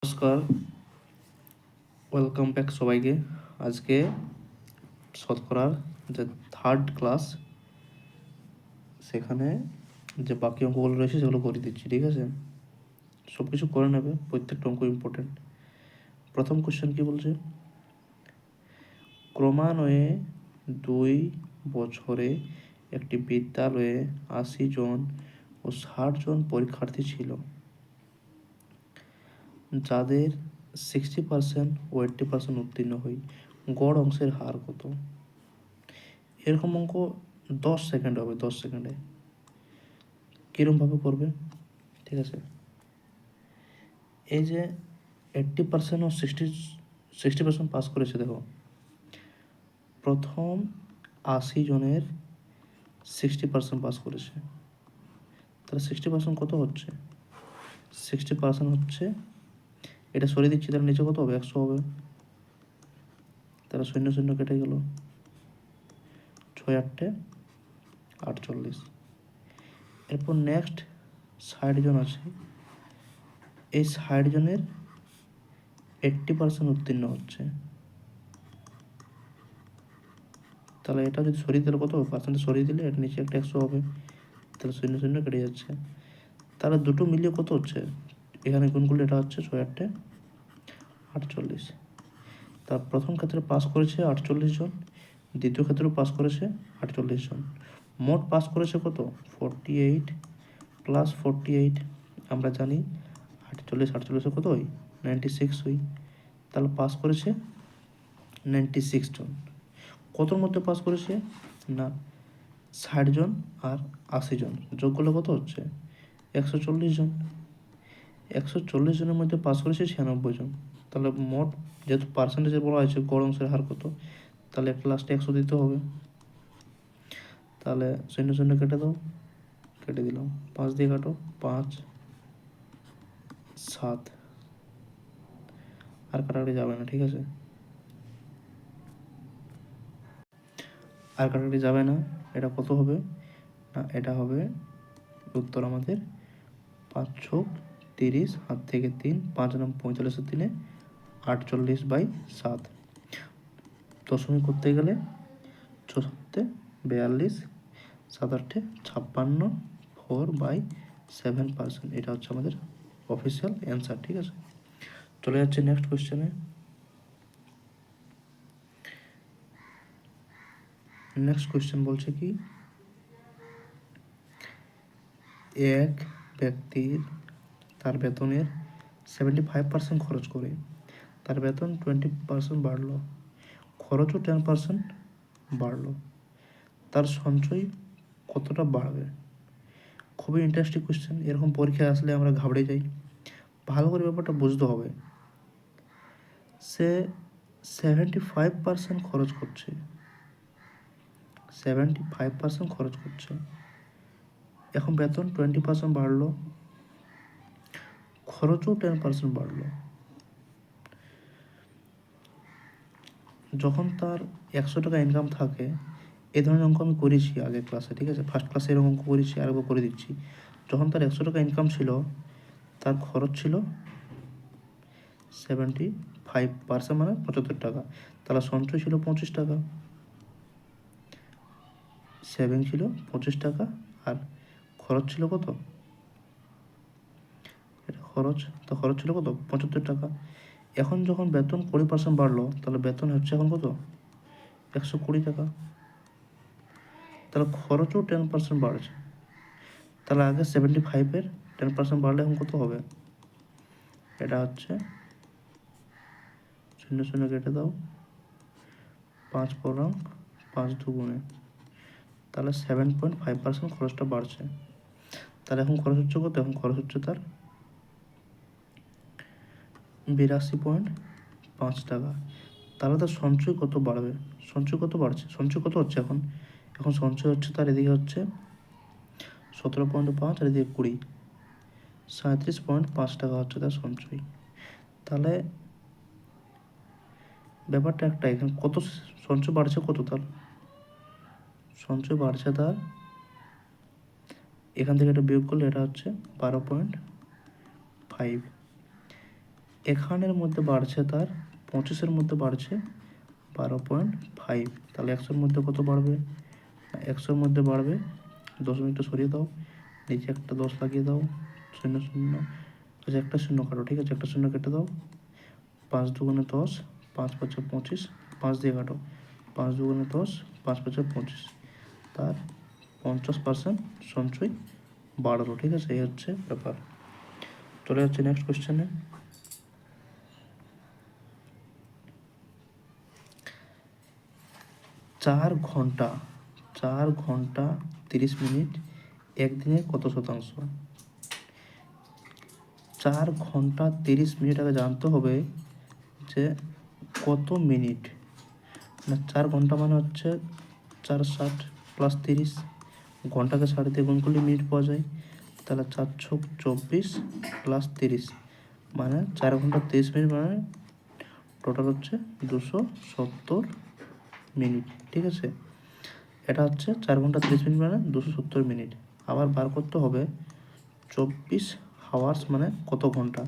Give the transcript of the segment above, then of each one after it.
নমস্কার, welcome back সবাইকে। আজকে শতকরার যে থার্ড ক্লাস, সেখানে যে বাকি অঙ্কগুলো রয়েছে সেগুলো করে দিচ্ছি, ঠিক আছে? সব কিছু করে নেবে, প্রত্যেকটা অঙ্ক ইম্পর্টেন্ট। প্রথম কোশ্চেন কি বলছে? ক্রমান্বয়ে 2 বছরে একটি বিদ্যালয়ে 80 জন ও 60 জন পরীক্ষার্থী ছিল, যাদের 60% ও 80% উত্তীর্ণ হয়। গড় অংশের হার কত? এরকম অঙ্ক 10 সেকেন্ড হবে, 10 সেকেন্ডে। কীরকমভাবে করবে? ঠিক আছে, এই যে 80% ও 60% পাস করেছে, দেখো প্রথম 80 জনের 60% পাস করেছে, তাহলে 60% কত হচ্ছে? 60% হচ্ছে, এটা সরিয়ে দিচ্ছি, তাহলে নিচে কত হবে? 100 হবে। তাহলে 0 0 কেটে গেল, 6 8 48। এরপর নেক্সট 60 জন আছে, এই 60 জনের 80% উত্তীর্ণ হচ্ছে, তাহলে এটা যদি সরিয়ে দিলে কত হবে? পার্সেন্টেজ সরিয়ে দিলে এটা নিচে একটা 100 হবে, তাহলে 0 0 কেটে যাচ্ছে। তাহলে দুটো মিলিয়ে কত হচ্ছে? এখানে গুণগুলো এটা হচ্ছে 6 8 48। তার প্রথম ক্ষেত্রে পাস করেছে 48 জন, দ্বিতীয় ক্ষেত্রেও পাস করেছে 48 জন। মোট পাস করেছে কত? 48 প্লাস 48, আমরা জানি 48 48 কত হয়? 96 হয়। তাহলে পাস করেছে 96 জন। কতর মধ্যে পাস করেছে? না, 60 জন আর 80 জন যোগ করলে কত হচ্ছে? 140 জন। 140 জনের মধ্যে পাস করেছে 96 জন। তাহলে মোট, যেহেতু পার্সেন্টেজে বলা হয়েছে গড় অংশের হার কত, তাহলে একটা লাস্টে 100 দিতে হবে। তাহলে 0 0 কেটে দাও, কেটে দিলাম। 5 দিয়ে কাটো, 5 7, আর কাটাকাটি যাবে না, ঠিক আছে? আর কাটাকাটি যাবে না। এটা কত হবে? না, এটা হবে উত্তর আমাদের 5 6 30, হাত থেকে 3, 5 9 45, 3 48/7। দশমিক করতে গেলে 6 7 42, 7 8 56, 4/7%। এটা হচ্ছে আমাদের অফিসিয়াল অ্যান্সার, ঠিক আছে? চলে যাচ্ছে নেক্সট কোয়েশ্চেনে। নেক্সট কোয়েশ্চেন বলছে কি, এক ব্যক্তির তার বেতনের 75% খরচ করে, তার বেতন 20% বাড়লো, খরচও 10% বাড়লো, তার সঞ্চয় কতটা বাড়বে? খুবই ইন্টারেস্টিং কোয়েশ্চেন। এরকম পরীক্ষায় আসলে আমরা ঘাবড়ে যাই। ভালো করে ব্যাপারটা বুঝতে হবে। সে 75% খরচ করছে, 75% খরচ করছে, এখন বেতন 20% বাড়লো, খরচও 10% বাড়লো। যখন তার 100 টাকা ইনকাম থাকে, এ ধরনের অঙ্ক আমি করেছি আগের ক্লাসে, ঠিক আছে? ফার্স্ট ক্লাসে এরকম অঙ্ক করেছি, আরেকবার করে দিচ্ছি। যখন তার 100 টাকা ইনকাম ছিল, তার খরচ ছিল 75%, মানে 75 টাকা। তাহলে সঞ্চয় ছিল 25 টাকা, সেভিং ছিল 25 টাকা, আর খরচ ছিল কত? এটা খরচ, তো খরচ ছিল কত? 75 টাকা। এখন যখন বেতন 20% বাড়লো, তাহলে বেতন হচ্ছে এখন কত? 120 টাকা। তাহলে খরচও 10% বাড়ছে। তাহলে আগে 75-এর 10% বাড়লে এখন কত হবে? এটা হচ্ছে 0 0 কেটে দাও, 5 4 5 2, তাহলে 7.5% খরচটা বাড়ছে। তাহলে এখন খরচ হচ্ছে কত? এখন খরচ হচ্ছে তার 82.5 টাকা। তাহলে তার সঞ্চয় কত বাড়বে? সঞ্চয় কত বাড়ছে? সঞ্চয় কত হচ্ছে এখন? এখন সঞ্চয় হচ্ছে তার, এদিকে হচ্ছে 17.5, আর এদিকে 20, 37.5 টাকা হচ্ছে তার সঞ্চয়। তাহলে ব্যাপারটা একটা, এখানে কত সঞ্চয় বাড়ছে? কত তার সঞ্চয় বাড়ছে? তার এখান থেকে এটা বিয়োগ করলে এটা হচ্ছে 12.5। এখানের মধ্যে বাড়ছে তার 25-এর মধ্যে বাড়ছে 12.5, তাহলে 100-র মধ্যে কত বাড়বে? 100-র মধ্যে বাড়বে, দশমিকটা সরিয়ে দাও, নিচে একটা 10 লাগিয়ে দাও, 0 0, আচ্ছা একটা শূন্য কাটো, ঠিক আছে, একটা শূন্য কেটে দাও, 5 দুগুণে 10, 5 5 25, 5 দিয়ে কাটো, 5 দুগুণে 10, 5 5 25, তার 50% সঞ্চয় বাড়লো, ঠিক আছে, এই হচ্ছে ব্যাপার। চলে যাচ্ছে নেক্সট কোয়েশ্চেনে। 4 ঘন্টা 30 মিনিট একদিনের কত শতাংশ? 4 ঘন্টা 30 মিনিট আগে জানতে হবে যে কত মিনিট, না 4 ঘন্টা মানে হচ্ছে 4 × 7 + 30, ঘন্টাকে 60 দিয়ে গুণ করলে মিনিট পাওয়া যায়, তাহলে 4 × 24 + 30 মানে 4 ঘন্টা 30 মিনিট মানে টোটাল হচ্ছে 270 মিনিট, ঠিক আছে। এটা হচ্ছে 4 ঘন্টা 30 মিনিট মানে 270 মিনিট। আবার বার করতে হবে 24 আওয়ার্স মানে কত ঘন্টা,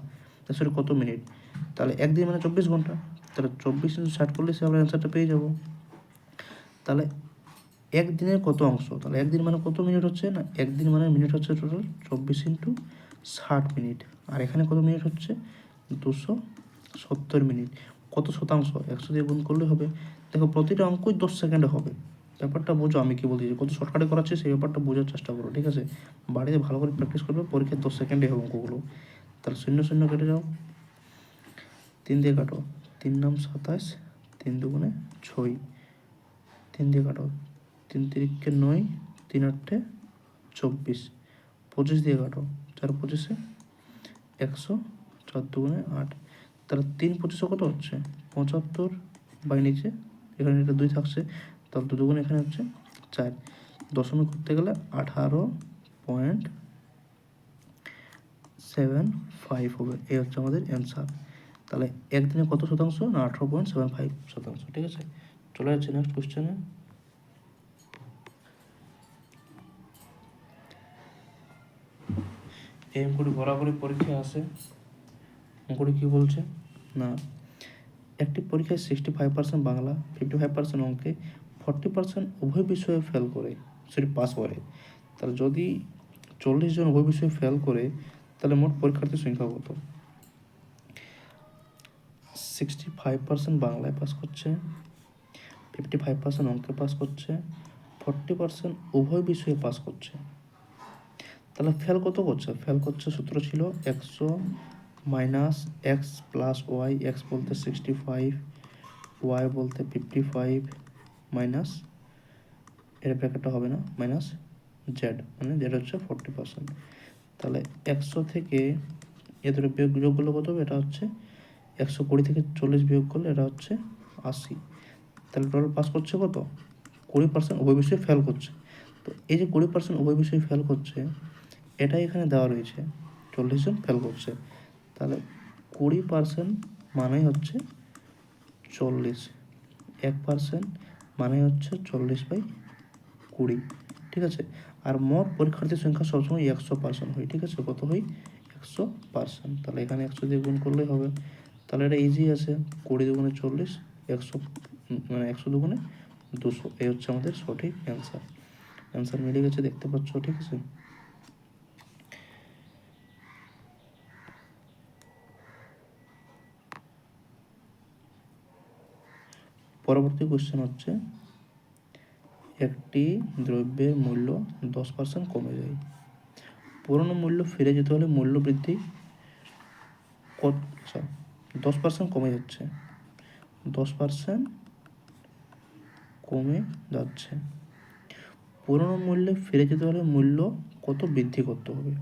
সরি কত মিনিট, তাহলে একদিন মানে 24 ঘন্টা, তাহলে 24 × 60 করলে সে আমরা অ্যান্সারটা পেয়ে যাব। তাহলে একদিনের কত অংশ, তাহলে একদিন মানে কত মিনিট হচ্ছে, না একদিন মানে মিনিট হচ্ছে টোটাল 24 × 60 মিনিট, আর এখানে কত মিনিট হচ্ছে 270 মিনিট। কত শতাংশ 100 দিয়ে গুণ করলে হবে। দেখো প্রতিটা অঙ্কই 10 সেকেন্ডে হবে, ব্যাপারটা বোঝো আমি কি বলছি, কত শর্টকাটে করাচ্ছি সেই ব্যাপারটা বোঝার চেষ্টা করো, ঠিক আছে। বাড়িতে ভালো করে প্র্যাকটিস করবে, পরীক্ষায় 10 সেকেন্ডে হবে অঙ্কগুলো। তাহলে 0 0 কেটে যাও, 3 দিয়ে কাটো, 3 9 27, 3 দুগুণে 6, 3 দিয়ে কাটো, 3 3 9, 3 8 24, 25 দিয়ে কাটো, 4 25 100, 4 দুগুণে 8, তাহলে 3 25 কত হচ্ছে 75, বাই নিচে এখানে এটা 2 থাকছে, তাহলে 2 দুগুণে এখানে হচ্ছে 4, দশমিক করতে গেলে 18.75 হবে, এই হচ্ছে আমাদের অ্যান্সার। তাহলে একদিনে কত শতাংশ, না 18.75 ঠিক আছে। চলে যাচ্ছে নেক্সট কোশ্চেনে। এই অঙ্কটি বরাবরই পরীক্ষায় আসে। অঙ্কটি কী বলছে, না একটি পরীক্ষায় 65% বাংলা, 55% অঙ্কে, 40% উভয় বিষয়ে ফেল করে, সরি পাস করে, তাহলে যদি 40 জন উভয় বিষয়ে ফেল করে তাহলে মোট পরীক্ষার্থীর সংখ্যা কত? 65% বাংলায় পাস করছে, 55% অঙ্কে পাস করছে, 40% উভয় বিষয়ে পাস করছে, তাহলে ফেল কত করছে? ফেল করছে সূত্র ছিল 100 - x + y, x বলতে 65, y বলতে 55 মাইনাস এর ব্র্যাকেটটা হবে না, মাইনাস জেড, মানে জেড হচ্ছে 40%। তাহলে 100 থেকে এ দুটো বিয়োগ করলে কত হবে? এটা হচ্ছে 120 থেকে 40 বিয়োগ করলে এটা হচ্ছে 80। তাহলে টোটাল পাস করছে কত? 20% উভয় বিষয়ে ফেল করছে। তো এই যে 20% উভয় বিষয়ে ফেল করছে, এটাই এখানে দেওয়া রয়েছে, 40 জন ফেল করছে, তাহলে 20% মানেই হচ্ছে 40, 1% মানে হচ্ছে 40/20, ঠিক আছে। আর মোট পরীক্ষার্থীর সংখ্যা সবসময় 100% হয়, ঠিক আছে। কত হয়? 100%। তাহলে এখানে 100 দিয়ে গুণ করলেই হবে, তাহলে এটা ইজি আছে, 20 দুগুণে 40, 100 মানে 100 দুগুণে 200, এই হচ্ছে আমাদের সঠিক অ্যান্সার। অ্যান্সার মিলে গেছে দেখতে পাচ্ছ, ঠিক আছে। পরবর্তী কোশ্চেন হচ্ছে, একটি দ্রব্যের মূল্য 10% কমে যায়, পুরনো মূল্য ফিরে যেতে হলে মূল্য বৃদ্ধি 10% কমে যাচ্ছে, 10% কমে যাচ্ছে, পুরনো মূল্যে ফিরে যেতে হলে মূল্য কত বৃদ্ধি করতে হবে?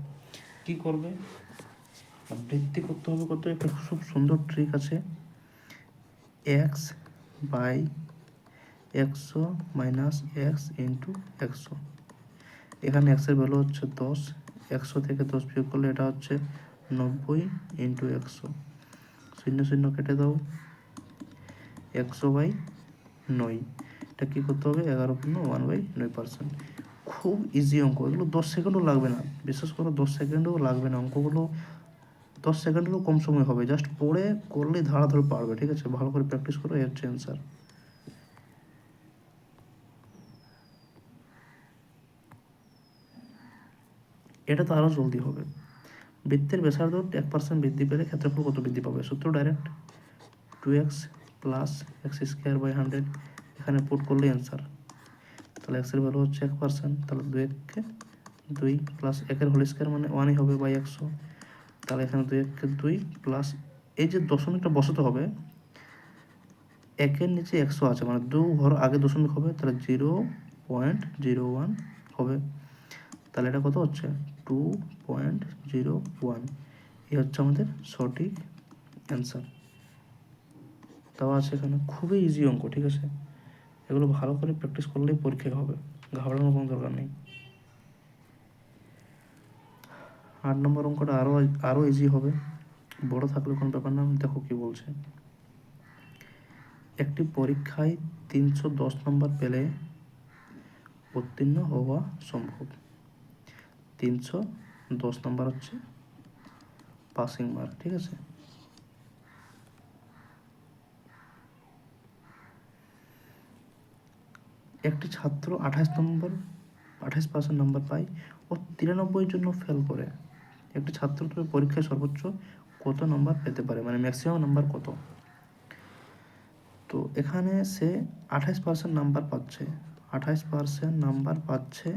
কি করবে? বৃদ্ধি করতে হবে কত? একটা খুব সুন্দর ট্রিক আছে, x by 100 minus x into 100। এখানে x এর ভ্যালু হচ্ছে 10, 100 থেকে 10 বিয়োগ করলে এটা হচ্ছে 90 ইন্টু 100, 0 0 কেটে দাও, 100/9, এটা কী করতে হবে? 11/1/9%। খুব ইজি অঙ্ক, এগুলো 10 সেকেন্ডও লাগবে না, বিশেষ করে 10 সেকেন্ডও লাগবে না, অঙ্কগুলো 10 সেকেন্ডেরও কম সময় হবে, জাস্ট পড়ে করলেই ধরাধর পারবে, ঠিক আছে? ভালো করে প্র্যাকটিস করো, এই হচ্ছে অ্যান্সার। এটা তো আরও জলদি হবে। বৃত্তের ব্যাসার্ধ 1% বৃদ্ধি পেলে ক্ষেত্রফল কত বৃদ্ধি পাবে? সূত্র ডাইরেক্ট 2x প্লাস x²/100, এখানে পুট করলে অ্যান্সার। তাহলে এক্সের ভ্যালু হচ্ছে 1%, তাহলে 2 2 প্লাস 1/2 মানে 1ই হবে বাই 100। তাহলে এখানে 2 প্লাস এই যে দশমিকটা বসাতে হবে, 1-এর নিচে 100 আছে, মানে 2 ঘর আগে দশমিক হবে, তাহলে 0.01 হবে। তাহলে এটা কত হচ্ছে? 2.01। এই হচ্ছে আমাদের সঠিক অ্যান্সার। তাও আছে এখানে, খুবই ইজি অঙ্ক, ঠিক আছে? এগুলো ভালো করে প্র্যাকটিস করলেই পরীক্ষায় হবে, ঘাবড়ানোর কোনো দরকার নেই। 8 নম্বর অঙ্কটা আরও ইজি হবে, বড় থাকলে কোনো ব্যাপার না। দেখো কি বলছে, একটি পরীক্ষায় 310 নম্বর পেলে উত্তীর্ণ হওয়া সম্ভব। 310 নম্বর হচ্ছে পাসিং মার্ক, ঠিক আছে? একটি ছাত্র 28% নম্বর পায় ও 93 জন্য ফেল করে। একটি ছাত্র তবে পরীক্ষায় সর্বোচ্চ কত নম্বর পেতে পারে, মানে ম্যাক্সিমাম নাম্বার কত? তো এখানে সে 28% নাম্বার পাচ্ছে, 28% নাম্বার পাচ্ছে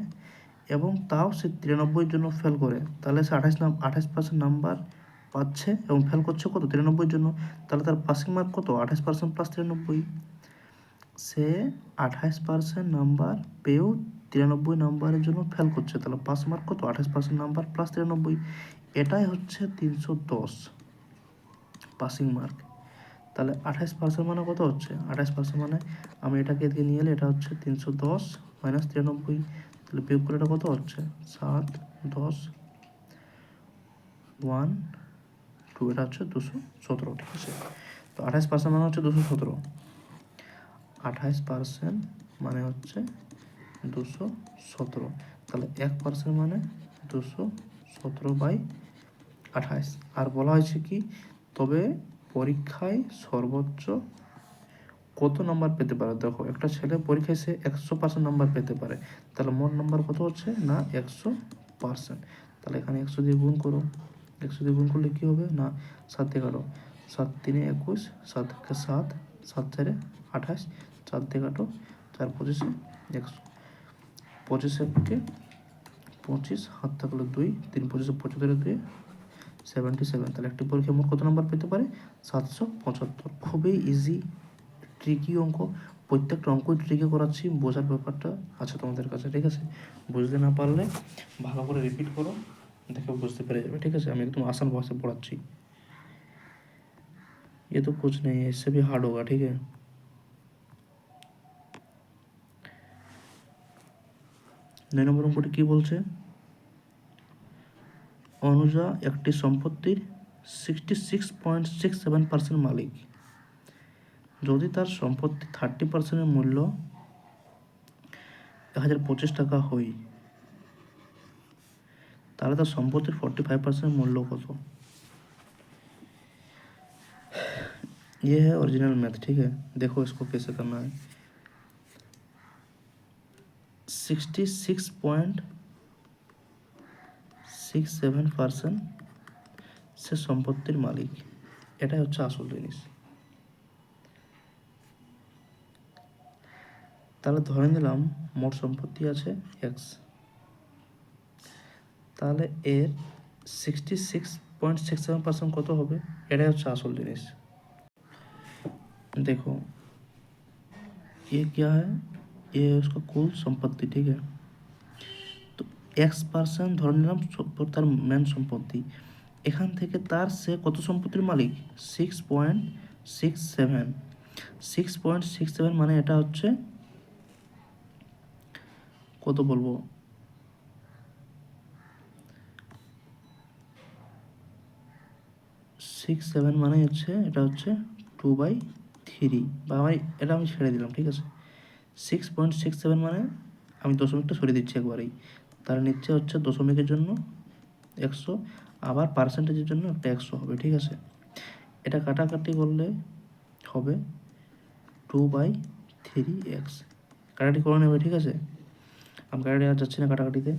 এবং তাও সে 93 জন্য ফেল করে। তাহলে সে 28% নাম্বার পাচ্ছে এবং ফেল করছে কত? 93 জন্য। তাহলে তার পাসিং মার্ক কত? 28% প্লাস 93। সে 28% নাম্বার পেয়েও 93 নাম্বারের জন্য ফেল করছে, তাহলে পাস মার্ক কত? 28% নাম্বার প্লাস 93। এটাই হচ্ছে 310 পাসিং মার্ক। তাহলে 28% মানে কত হচ্ছে? 28% মানে আমি এটাকে এদিকে নিয়ে এলে এটা হচ্ছে 310 মাইনাস 93, তাহলে বিয়োগ করে এটা কত হচ্ছে? 7 10 1 2, এটা হচ্ছে 217, ঠিক আছে? তো 28% মানে হচ্ছে 217, 28% মানে হচ্ছে 217। তাহলে 1% মানে 217/28। আর বলা হয়েছে কি, তবে পরীক্ষায় সর্বোচ্চ কত নাম্বার পেতে পারে? দেখো, একটা ছেলে পরীক্ষায় সে 100% নাম্বার পেতে পারে, তাহলে মোট নাম্বার কত হচ্ছে না 100%। তাহলে এখানে 100 দিয়ে গুণ করো, 100 দিয়ে গুণ করলে কী হবে না 7 দিয়ে কাটো, 7 3 21, 7 7, 7 4 28, 4 দিয়ে কাটো, 4 25 100, 25 25, হাত থাকলো 2, 3 25 75 2 77। তাহলে একটি পরীক্ষায় মোট কত নাম্বার পেতে পারে? 775। খুবই ইজি ট্রিকি অঙ্ক, প্রত্যেকটা অঙ্কই ট্রিকি করাচ্ছি, বোঝার ব্যাপারটা আছে তোমাদের কাছে, ঠিক আছে? বুঝতে না পারলে ভালো করে রিপিট করো, দেখে বুঝতে পেরে যাবে, ঠিক আছে? আমি একদম आसान भाषा पढ़ाচ্ছি। ये तो कुछ नहीं है, इससे भी हार्ड होगा, ठीक है? 9 নম্বর অঙ্কটি কি বলছে? অনুজা একটি সম্পত্তির 66.67% মালিক। যদি তার সম্পত্তি 30%-এর মূল্য 1025 টাকা হয়, তাহলে তার সম্পত্তির 45% মূল্য কত? ये है ओरिजिनल मैथ, ठीक है? देखो इसको कैसे करना है। 66.67% সে সম্পত্তির মালিক, এটাই হচ্ছে আসল জিনিস। তাহলে ধরে নিলাম মোট সম্পত্তি আছে এক্স, তাহলে এর 66.67% কত হবে? এটাই হচ্ছে আসল জিনিস। देखो ये क्या है, ये है उसका कुल संपत्ति, ठीक है? তো x% ধরে নিলাম তার মেন সম্পত্তি, এখান থেকে তার সে কত সম্পত্তির মালিক? 6.67। 6.67 মানে এটা হচ্ছে কত বলবো, 67 মানে হচ্ছে এটা হচ্ছে 2/3, বা এটা আমি ছেড়ে দিলাম, ঠিক আছে? 6.67 মানে আমি দশমিকটা সরিয়ে দিচ্ছি একবারেই, তার নিচে হচ্ছে দশমিকের জন্য 100, আবার পার্সেন্টেজের জন্য একটা 100 হবে, ঠিক আছে। এটা কাটাকাটি করলে হবে 2/3x। কাটাকাটি করে নেবে, ঠিক আছে। আমি কাটাকাটি আর যাচ্ছি না কাটাকাটিতে।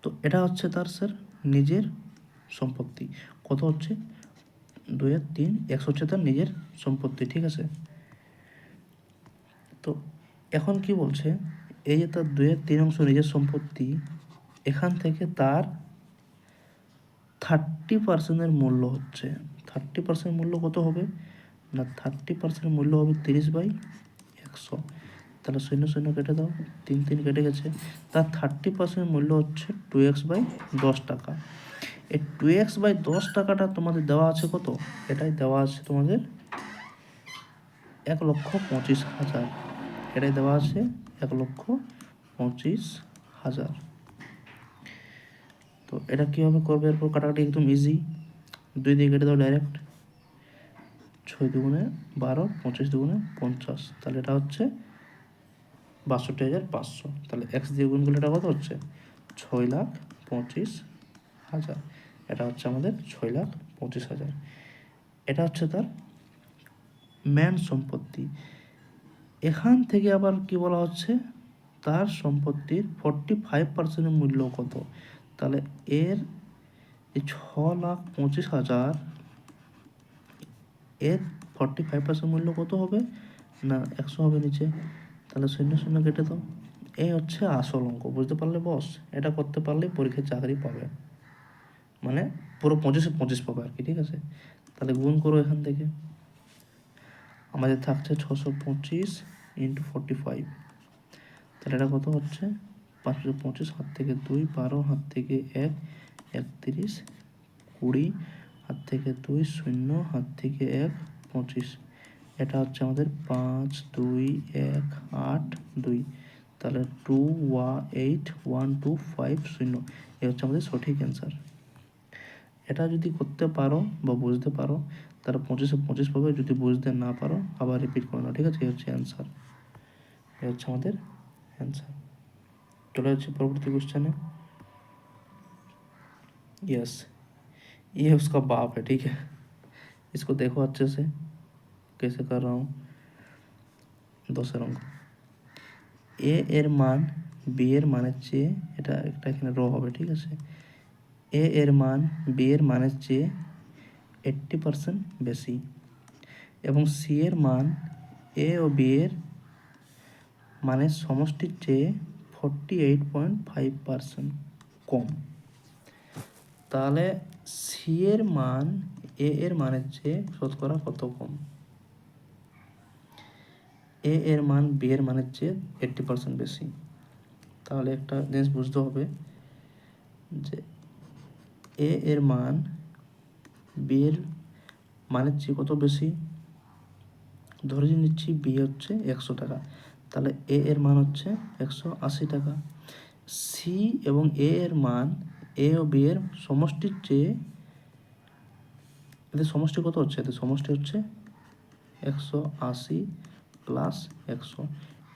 তো এটা হচ্ছে তার স্যার নিজের সম্পত্তি। কত হচ্ছে 2/3, x হচ্ছে তার নিজের সম্পত্তি, ঠিক আছে। তো এখন কি বলছে, এই যে তার 2/3 অংশ নিজের সম্পত্তি, এখান থেকে তার 30% মূল্য হচ্ছে। 30% মূল্য কত হবে না, 30% মূল্য হবে 30/100। তাহলে 0 কেটে দাও, 3 কেটে গেছে। তার 30% মূল্য হচ্ছে 2x/10 টাকা। এই 2x/10 টাকাটা তোমাদের দেওয়া আছে কত, এটাই দেওয়া আছে তোমাদের 1,25,000। এটাই দেওয়া আছে 1,25,000। তো এটা কীভাবে করবে, এরপর কাটাকাটি একদম ইজি। 2 দিয়ে কেটে দাও ডাইরেক্ট, 6 দুগুণে 12, 25 দুগুণে 50। তাহলে এটা হচ্ছে 62,500। তাহলে এক্স দিয়ে গুণ করলে এটা কত হচ্ছে 6,25,000। এটা হচ্ছে আমাদের 6,25,000। এটা হচ্ছে তার মেন সম্পত্তি। এখান থেকে আবার কি বলা হচ্ছে, তার সম্পত্তির 45% মূল্য কত। তাহলে এর এই 6,25,000 এর 45% মূল্য কত হবে না 100 হবে নিচে। তাহলে 0 কেটে দাও। এই হচ্ছে আসল অঙ্ক, বুঝতে পারলে বস। এটা করতে পারলে পরীক্ষায় চাকরি পাবে, মানে পুরো 25-25 পাবে আর কি, ঠিক আছে। তাহলে গুণ করো এখান থেকে, আমাদের থাকছে 625 × 45। তাহলে এটা কত হচ্ছে 525, হাত থেকে 2, 12, হাত থেকে 1, 31, 20, হাত থেকে 2, 0, হাত থেকে 1, 25। এটা হচ্ছে আমাদের 5, 2, 1, 8, 2। তাহলে 2812550, এই হচ্ছে আমাদের সঠিক অ্যান্সার। এটা যদি করতে পারো বা বুঝতে পারো তাহলে 25-25 পাবে। যদি বুঝতে না পারো আবার রিপিট করে নাও, ঠিক আছে। এই হচ্ছে অ্যান্সার, এই হচ্ছে আমাদের অ্যান্সার। चलो अच्छे परवर्ती क्वेश्चन है। यस, ये उसका बाप है, ठीक है। इसको देखो अच्छे से कैसे कर रहा हूँ। দশের অঙ্ক, এ এর মান বি এর মানের চেয়ে, এটা একটা এখানে র হবে, ঠিক আছে। এ এর মান বি এর মানের চেয়ে 80% বেশি এবং সি এর মান এ ও বি এর মানের সমষ্টির চেয়ে 48.5% কম। তাহলে সি এর মান এ এর মানের চেয়ে শতকরা কত কম। এ এর মান বি এর মানের চেয়ে 80% বেশি। তাহলে একটা জিনিস বুঝতে হবে যে এ এর মান বি এর মানের চেয়ে কত বেশি। ধরে নিচ্ছি বি হচ্ছে 100 টাকা, তাহলে এ এর মান হচ্ছে 180 টাকা। সি এবং এ এর মান এ ও বি এর সমষ্টির চেয়ে, এদের সমষ্টি কত হচ্ছে, এদের সমষ্টি হচ্ছে 180 প্লাস 100,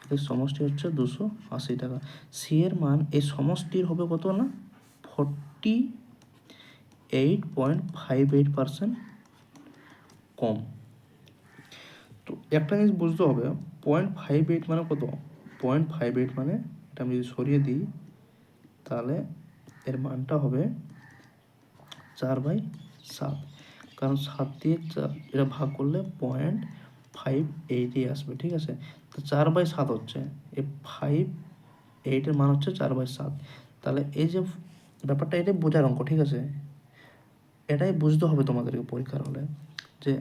এদের সমষ্টি হচ্ছে 280 টাকা। সি এর মান এই সমষ্টির হবে কত না 48.58% কম। তো একটা জিনিস বুঝতে হবে, 0.58 মানে কত, 0.58 মানে এটা আমি যদি সরিয়ে দিই তাহলে এর মানটা হবে 4/7, কারণ 7 দিয়ে এটা ভাগ করলে 0.58 আসবে, ঠিক আছে। তো 4/7 হচ্ছে, এই 58-এর মান হচ্ছে 4/7। তাহলে এই যে ব্যাপারটা, এটাই বোঝার অঙ্ক, ঠিক আছে। এটাই বুঝতে হবে তোমাদেরকে পরীক্ষার হলে, যে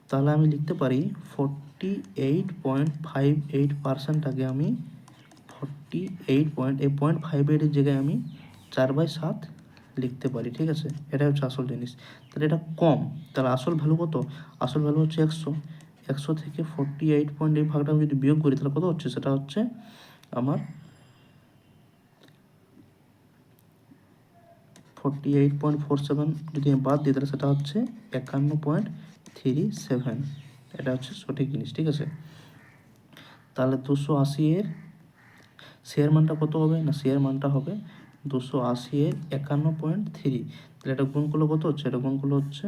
তাহলে আমি লিখতে পারি 48.58%টাকে আমি 0.58-এর জায়গায় আমি 4/7 লিখতে পারি, ঠিক আছে। এটা হচ্ছে আসল জিনিস। তাহলে এটা কম, তাহলে আসল ভ্যালু কত, আসল ভ্যালু হচ্ছে 100। 100 থেকে 48.8 ভাগটা আমি যদি বিয়োগ করি তাহলে কত হচ্ছে, সেটা হচ্ছে আমার 48.47। যদি আমি বাদ দিই তাহলে সেটা হচ্ছে 51.37। এটা হচ্ছে সঠিক জিনিস, ঠিক আছে। তাহলে 280 এর শেয়ার মানটা কত হবে না, শেয়ার মানটা হবে 280 এর 51.3, তাহলে এটা গুণ করলে কত হচ্ছে? এটা গুণ করলে হচ্ছে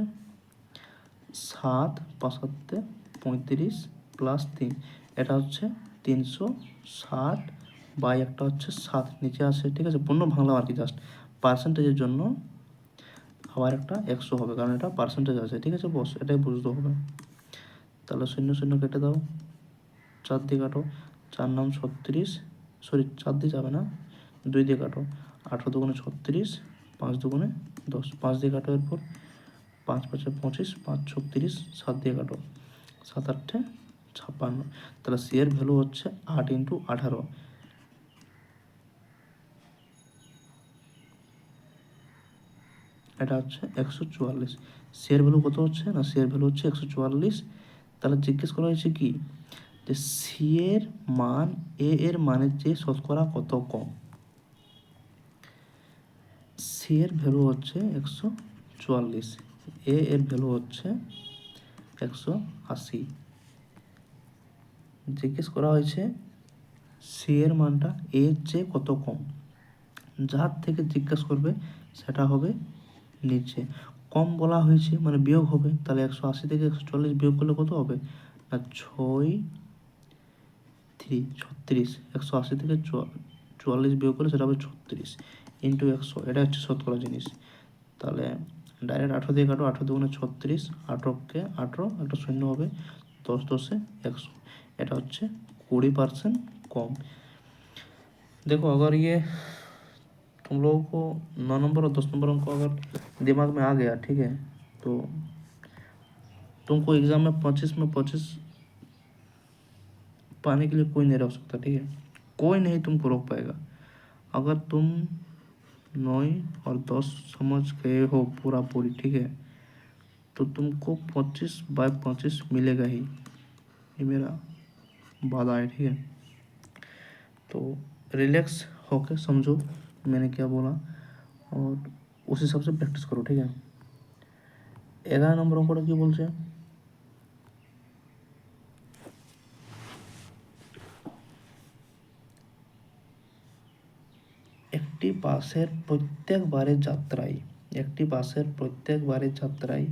7 5 35 প্লাস 3, এটা হচ্ছে 360 বাই একটা হচ্ছে 7 নিচে আসে, ঠিক আছে? পূর্ণ ভাঙলাম আর কি, জাস্ট পার্সেন্টেজের জন্য আবার একটা 100 হবে, কারণ এটা পার্সেন্টেজ আছে, ঠিক আছে বস? এটাই বুঝতে হবে। তাহলে 0 0 কেটে দাও, 4 দিয়ে কাটো, 4 নাম 36, সরি 4 দিয়ে যাবে না, 2 দিয়ে কাটো, 18 দুগুণে 36, 5 দুগুণে 10, 5 দিয়ে কাটো, এরপর 5 5 25, 5 36, 7 দিয়ে কাটো, 7 8 56, তাহলে সি এর ভ্যালু হচ্ছে 8 × 18, এটা হচ্ছে 144। সি এর ভ্যালু কত হচ্ছে? না সি এর ভ্যালু হচ্ছে 144। তাহলে জিজ্ঞেস করা হয়েছে কি, যে সি এর মান এ এর মানের চেয়ে শতকরা কত কম। সি এর ভ্যালু হচ্ছে 144, এ এর ভ্যালু হচ্ছে 180। জিজ্ঞেস করা হয়েছে সি এর মানটা এর চেয়ে কত কম, যার থেকে জিজ্ঞেস করবে সেটা হবে নিচে। কম বলা হয়েছে মানে বিয়োগ হবে, তাহলে 180 থেকে 140 বিয়োগ করলে কত হবে? না 6 3 36, 180 থেকে 44 বিয়োগ করলে সেটা হবে 36 ইন্টু 100, এটা হচ্ছে শতকরা জিনিস। তাহলে ডাইরেক্ট 18 দিয়ে কাটো, 18 দুগুণে 36, 18কে 18 একটা শূন্য হবে, 10 10 100, এটা হচ্ছে 20% कम। देखो अगर ये तुम लोगों को 9 नंबर और 10 नंबर अंक अगर दिमाग में आ गया, ठीक है, तो तुमको एग्ज़ाम में 25 पाने के लिए कोई नहीं रोक सकता, ठीक है? कोई नहीं तुमको रोक पाएगा। अगर तुम 9 और 10 समझ गए हो पूरा पूरी, ठीक है, तो तुमको 25/25 मिलेगा ही, ये मेरा वादा है, ठीक है? तो रिलैक्स होकर समझो मैंने क्या बोला और उस हिसाब से प्रैक्टिस करो, ठीक है? 11 नंबर अंकটা কি বলছে? একটি বাসের প্রত্যেকবারের যাত্রায়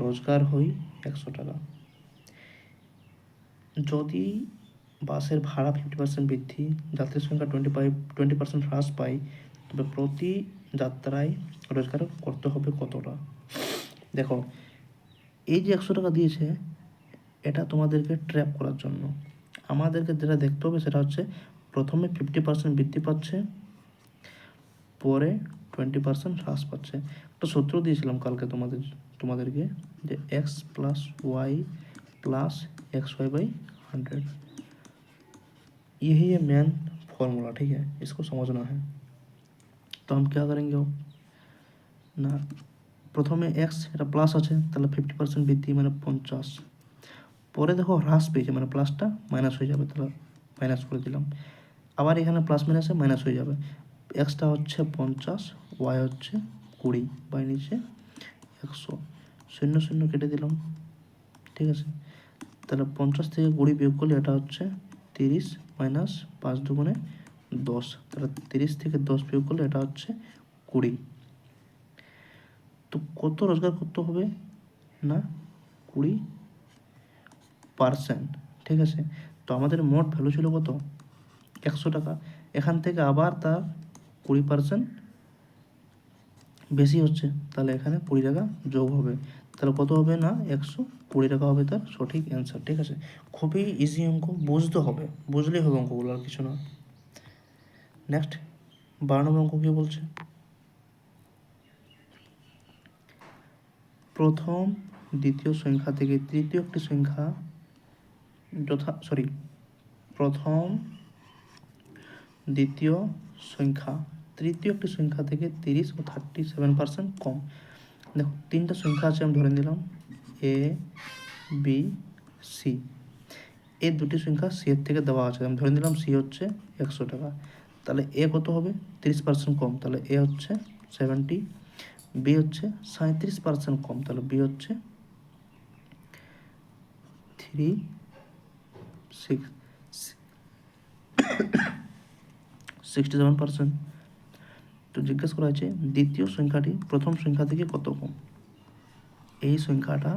রোজগার হয় 100 টাকা। যদি বাসের ভাড়া 50% বৃদ্ধি, যাত্রীর সংখ্যা 20% হ্রাস পায়, তবে প্রতি যাত্রায় রোজগার করতে হবে কতটা? দেখো, এই যে 100 টাকা দিয়েছে, এটা তোমাদেরকে ট্র্যাপ করার জন্য। আমাদেরকে যেটা দেখতে হবে সেটা হচ্ছে প্রথমে 50% বৃদ্ধি পাচ্ছে, পরে 20% হ্রাস পাচ্ছে। একটা সূত্র দিয়েছিলাম কালকে তোমাদেরকে, যে x + y + xy/100, यही है मेन फॉर्मूला, ठीक है? इसको समझना है। तो हम क्या करेंगे ना, প্রথমে x এটা প্লাস আছে, তাহলে 50% বৃদ্ধি মানে 50, পরে দেখো হ্রাস পেয়েছে মানে প্লাসটা মাইনাস হয়ে যাবে, তাহলে মাইনাস করে দিলাম, আবার এখানে প্লাস মাইনাসে মাইনাস হয়ে যাবে, এক্সটা হচ্ছে 50, ওয়াই হচ্ছে 20, বাই নিচে 100, 0 0 কেটে দিলাম, ঠিক আছে? তাহলে 50 থেকে 20 বিয়োগ করলে এটা হচ্ছে 30 মাইনাস 5 দুগুণে 10, তাহলে 30 থেকে 10 বিয়োগ করলে এটা হচ্ছে 20। তো কত রোজগার করতে হবে না 20%, ঠিক আছে? তো আমাদের মোট ভ্যালু ছিল কত? 100 টাকা। এখান থেকে আবার তার 20% বেশি হচ্ছে, তাহলে এখানে 20 টাকা যোগ হবে, তাহলে কত হবে না 120 টাকা হবে তার সঠিক অ্যান্সার, ঠিক আছে? খুবই ইজি অঙ্ক, বুঝতে হবে, বুঝলেই হবে অঙ্কগুলো, আর কিছু না। নেক্সট 12 নম্বর অঙ্ক কী বলছে? প্রথম দ্বিতীয় সংখ্যা থেকে তৃতীয় একটি সংখ্যা প্রথম দ্বিতীয় সংখ্যা তৃতীয় একটি সংখ্যা থেকে 30 ও 37% কম। দেখো, তিনটা সংখ্যা আছে, আমি ধরে নিলাম এ বি সি। এই দুটি সংখ্যা সি এর থেকে দেওয়া আছে, আমি ধরে নিলাম সি হচ্ছে 100 টাকা। তাহলে এ কত হবে? 30% কম, তাহলে এ হচ্ছে 70, বি হচ্ছে 37% কম, তাহলে বি হচ্ছে 67%। তো জিজ্ঞেস করা হয়েছে দ্বিতীয় সংখ্যাটি প্রথম সংখ্যা থেকে কত কম। এই সংখ্যাটা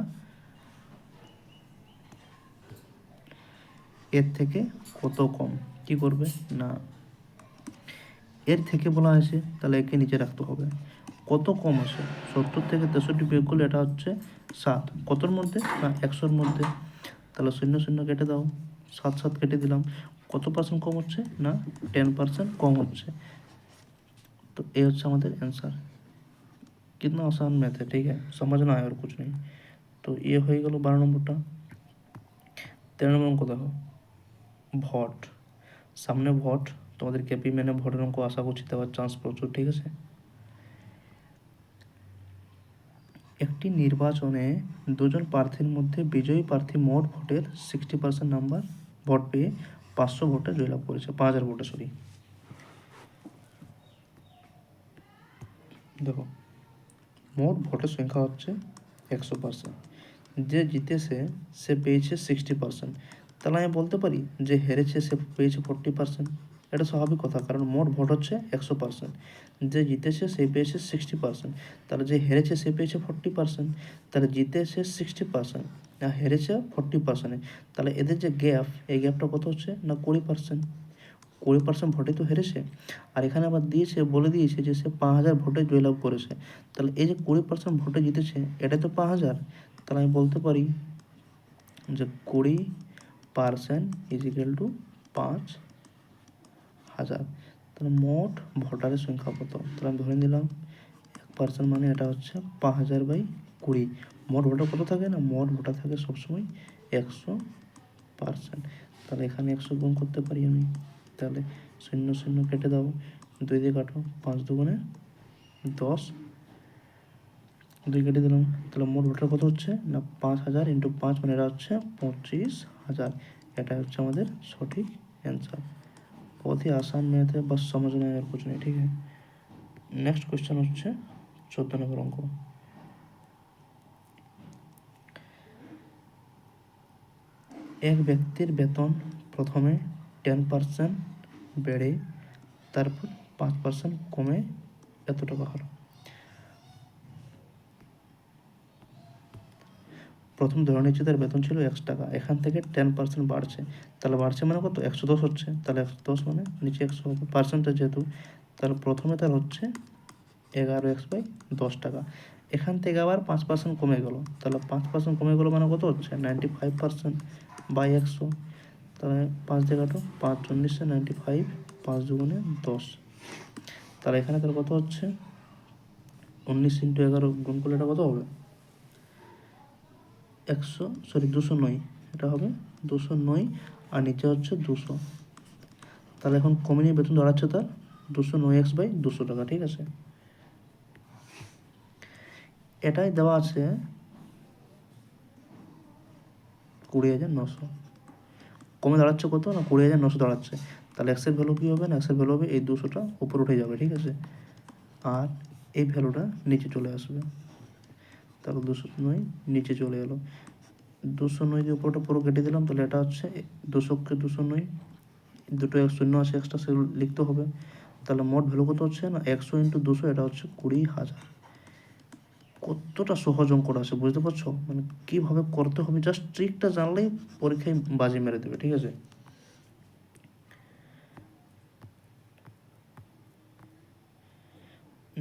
এর থেকে কত কম, কি করবে না এর থেকে বলা হয়েছে, তাহলে একে নিচে রাখতে হবে। কত কম আছে, 70 থেকে 63 বিয়োগ করলে এটা হচ্ছে 7, কতর মধ্যে না 100-র মধ্যে। তাহলে 0 0 কেটে দাও, 7 7 কেটে দিলাম। কত পার্সেন্ট কম হচ্ছে না 10% কম হচ্ছে। तो ये হচ্ছে আমাদের आंसर। कितना आसान मैथ है, ठीक है, समझना है और कुछ नहीं। तो ये হয়ে গেল 12 নম্বরটা। 13 নম্বর অঙ্ক দেখো, ভট, সামনে ভট, তোমাদের কেপি মেনে ভোটের অঙ্ক আশা করছি দেওয়ার চান্স প্রচুর, ঠিক আছে। একটি নির্বাচনে দুজন প্রার্থীর মধ্যে বিজয়ী প্রার্থী মোট ভোটের 60% নাম্বার ভোট পেয়ে 500 ভোটে জয়লাভ করেছে, 5000 ভোটে, সরি। দেখো মোট ভোটের সংখ্যা হচ্ছে 100%, যে জিতেছে সে পেয়েছে 60%। তাহলে আমি বলতে পারি যে হেরেছে সে পেয়েছে 40%। এটা স্বাভাবিক কথা, কারণ মোট ভোট হচ্ছে 100%, যে জিতেছে সে পেয়েছে 60%, তাহলে যে হেরেছে সে পেয়েছে 40%। তাহলে জিতেছে 60% আর হেরেছে 40%, তাহলে এদের যে গ্যাপ, এই গ্যাপটা কত হচ্ছে না 20%। 20% ভোটে তো হেরেছে, আর এখানে আবার দিয়েছে, বলে দিয়েছে যে সে 5000 ভোটে জয়লাভ করেছে। তাহলে এই যে 20% ভোটে জিতেছে, এটাই তো 5000। তাহলে আমি বলতে পারি যে 20% ইজিক্যাল টু 5000। তাহলে মোট ভোটারের সংখ্যা কত, তাহলে আমি ধরে নিলাম 1% মানে এটা হচ্ছে 5000/20। মোট ভোটার কত থাকে না, মোট ভোটার থাকে সবসময় 100%। তাহলে এখানে 100 গুণ করতে পারি আমি, তাহলে 0 0 কেটে দাও, 2 দিয়ে কাটো, 5 দুগুণে 10, 2 কেটে দিলাম। তাহলে মোট ভোটার কত হচ্ছে না 5000 × 5 মানে এটা হচ্ছে 25000। এটা হচ্ছে আমাদের সঠিক आंसर। बहुत ही आसान मैथ है, बस समझना है और कुछ नहीं, ठीक है। नेक्स्ट क्वेश्चन হচ্ছে 14 নম্বর অঙ্ক। এক ব্যক্তির বেতন প্রথমে 10% বেড়ে তারপর 5% কমে এত টাকা হলো। প্রথম ধরে নিচ্ছি তার বেতন ছিল 100 টাকা, এখান থেকে 10% বাড়ছে, তাহলে বাড়ছে মানে কত 110 হচ্ছে, তাহলে 110 মানে নিচে 100 হবে পার্সেন্টেজ যেহেতু। তাহলে প্রথমে তার হচ্ছে 11x/10 টাকা, এখান থেকে আবার 5% কমে গেল, তাহলে 5% কমে গেলো মানে কত হচ্ছে 95%/100। তাহলে 5 দিয়ে কাটো, 5 19 95, 5 দুগুণে 10। তাহলে এখানে তার কত হচ্ছে 19 × 11 গুণ করলে এটা কত হবে 209, এটা হবে 209, আর নিচে হচ্ছে 200। তাহলে এখন কমিয়ে বেতন দাঁড়াচ্ছে তার 209x/200 টাকা, ঠিক আছে। এটাই দেওয়া আছে 20,900, কমে দাঁড়াচ্ছে কত না 20,900 দাঁড়াচ্ছে। তাহলে এক্সের ভ্যালু কী হবে না, এক্সের ভ্যালু হবে এই 200টা উপরে উঠে যাবে, ঠিক আছে, আর এই ভ্যালুটা নিচে চলে আসবে। তাহলে 209 নিচে চলে এলো, 209 দিয়ে উপরটা পুরো কেটে দিলাম, তাহলে এটা হচ্ছে 200কে 209, দুটো 0 আছে এক্সট্রা, সেগুলো লিখতে হবে। তাহলে মোট ভ্যালু কত হচ্ছে না 100 × 200, এটা হচ্ছে 20,000। কতটা সহজ অঙ্কটা আছে বুঝতে পারছো, মানে কীভাবে করতে হবে, জাস্ট ট্রিকটা জানলেই পরীক্ষায় বাজি মেরে দেবে, ঠিক আছে।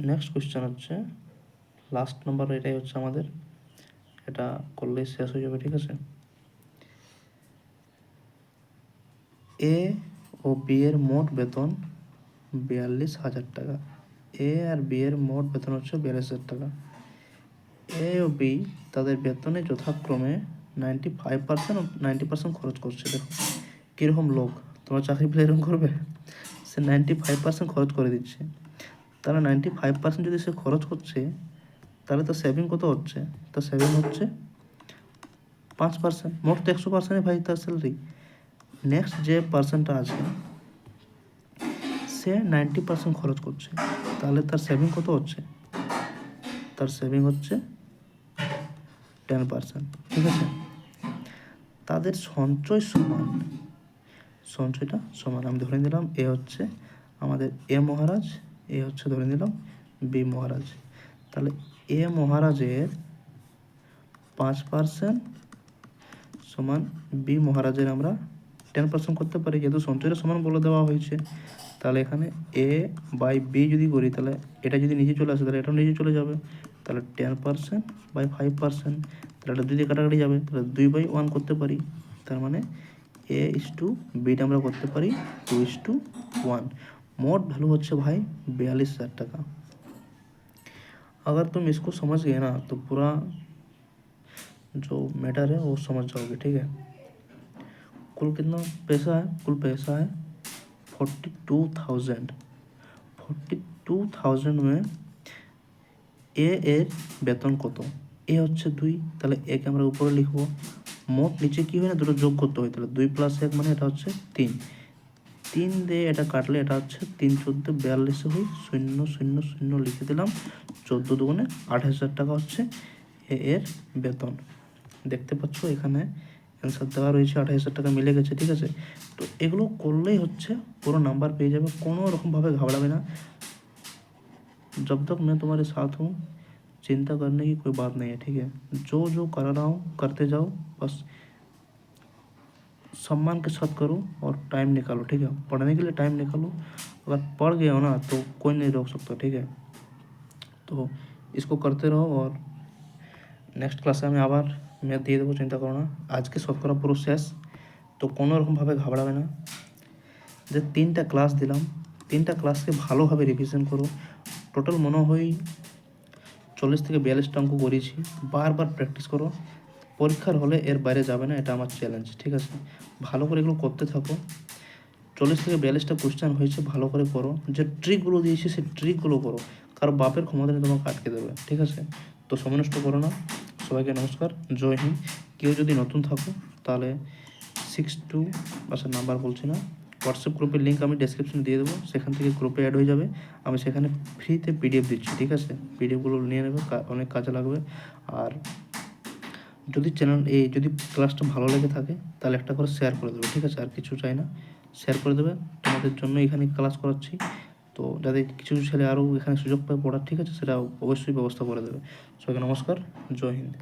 নেক্সট কোয়েশ্চেন হচ্ছে লাস্ট নাম্বার, এটাই হচ্ছে আমাদের, এটা করলেই শেষ হয়ে যাবে, ঠিক আছে। এ ও বি এর মোট বেতন 42,000 টাকা, এ আর বি এর মোট বেতন হচ্ছে 42,000 টাকা। এ ও বি তাদের বেতনে যথাক্রমে 95% ও 90% খরচ করছে। দেখো কীরকম লোক, তোমার চাকরি পেলে এরকম করবে, সে 95% খরচ করে দিচ্ছে। তাহলে 95% যদি সে খরচ করছে, তাহলে তো সেভিং কত হচ্ছে, তো সেভিং হচ্ছে 5%, মোট তো 100%-ই ভাই তার স্যালারি। নেক্সট যে পার্সেন্টটা আছে সে 90% খরচ করছে, তাহলে তার সেভিং কত হচ্ছে, তার সেভিং হচ্ছে 10%, ঠিক আছে। তাদের সঞ্চয় সমান, সঞ্চয়টা সমান, আমি ধরে নিলাম এ হচ্ছে আমাদের এ মহারাজ, এ হচ্ছে ধরে নিলাম বি মহারাজ। তাহলে এ মহারাজের 5% সমান বি মহারাজের আমরা 10% করতে পারি, যেহেতু সঞ্চয়ের সমান বলে দেওয়া হয়েছে। তাহলে এখানে এ বাই বি যদি করি, তাহলে এটা যদি নিচে চলে আসে তাহলে এটাও নিচে চলে যাবে। তাহলে 10% বাই 5%, তাহলে এটা 2 দিয়ে কাটাকাটি যাবে, তাহলে 2/1 করতে পারি। তার মানে A/, বিটা আমরা করতে পারি 2:1। मोट वैल्यू হচ্ছে भाई 42,000 টাকা। अगर तुम इसको समझ गए ना तो पूरा जो मैटर है वो समझ जाओगे, ठीक है। कुल कितना पैसा है? कुल पैसा है 42,000। 42,000 में এ এর বেতন কত? এ হচ্ছে 2, তাহলে একে আমরা উপরে লিখবো। মোট নিচে কি হয় না, দুটো যোগ করতে হয়, তাহলে 2 + 1 মানে এটা হচ্ছে 3। 3 দিয়ে এটা কাটলে এটা হচ্ছে 3 × 14 = 42 হয়, 0 0 0 লিখে দিলাম। 14 দুগুণে 28,000 টাকা হচ্ছে এ এর বেতন। দেখতে পাচ্ছ এখানে অ্যান্সার দেওয়া রয়েছে, 28,000 টাকা মিলে গেছে, ঠিক আছে। তো এগুলো করলেই হচ্ছে পুরো নাম্বার পেয়ে যাবে, কোনো রকমভাবে ঘাবড়াবে না। जब तक मैं तुम्हारे साथ हूँ चिंता करने की कोई बात नहीं है, ठीक है। जो जो कर रहा हूँ करते जाओ, बस सम्मान के साथ करो और टाइम निकालो, ठीक है। पढ़ने के लिए टाइम निकालो, अगर पढ़ गए हो ना तो कोई नहीं रोक सकता, ठीक है। तो इसको करते रहो और নেক্সট ক্লাসে আমি আবার ম্যাথ দিয়ে দেবো, চিন্তা করো না। আজকে শতকরা পুরো শেষ, তো কোনো রকমভাবে ঘাবড়াবে না। যে 3টা ক্লাস দিলাম, 3টা ক্লাসকে ভালোভাবে রিভিশন করো। টোটাল মনে হয় 40 থেকে 42টা অঙ্ক করিয়েছি, বারবার প্র্যাকটিস করো। পরীক্ষার হলে এর বাইরে যাবে না, এটা আমার চ্যালেঞ্জ, ঠিক আছে। ভালো করে এগুলো করতে থাকো। 40 থেকে 42টা কোশ্চেন হয়েছে, ভালো করে করো। যে ট্রিকগুলো দিয়েছি সেই ট্রিকগুলো করো, কারণ বাপের ক্ষমতা নিয়ে তোমাকে আটকে দেবে, ঠিক আছে। তো সময় নষ্ট করো না। সবাইকে নমস্কার, জয় হিন্দ। কেউ যদি নতুন থাকো তাহলে 62 আচ্ছা নাম্বার বলছি না, হোয়াটসঅ্যাপ গ্রুপের লিঙ্ক আমি ডেসক্রিপশনে দিয়ে দেবো, সেখান থেকে গ্রুপে অ্যাড হয়ে যাবে। আমি সেখানে ফ্রিতে পিডিএফ দিচ্ছি, ঠিক আছে। পিডিএফগুলো নিয়ে নেবে, অনেক কাজে লাগবে। আর যদি যদি ক্লাসটা ভালো লেগে থাকে তাহলে একটা করে শেয়ার করে দেবে, ঠিক আছে। আর কিছু চাই না, শেয়ার করে দেবে। তোমাদের জন্য এখানে ক্লাস করাচ্ছি, তো যাতে কিছু ছেলে আরও এখানে সুযোগ পায় পড়ার, ঠিক আছে, সেটা অবশ্যই ব্যবস্থা করে দেবে। সবাইকে নমস্কার, জয় হিন্দ।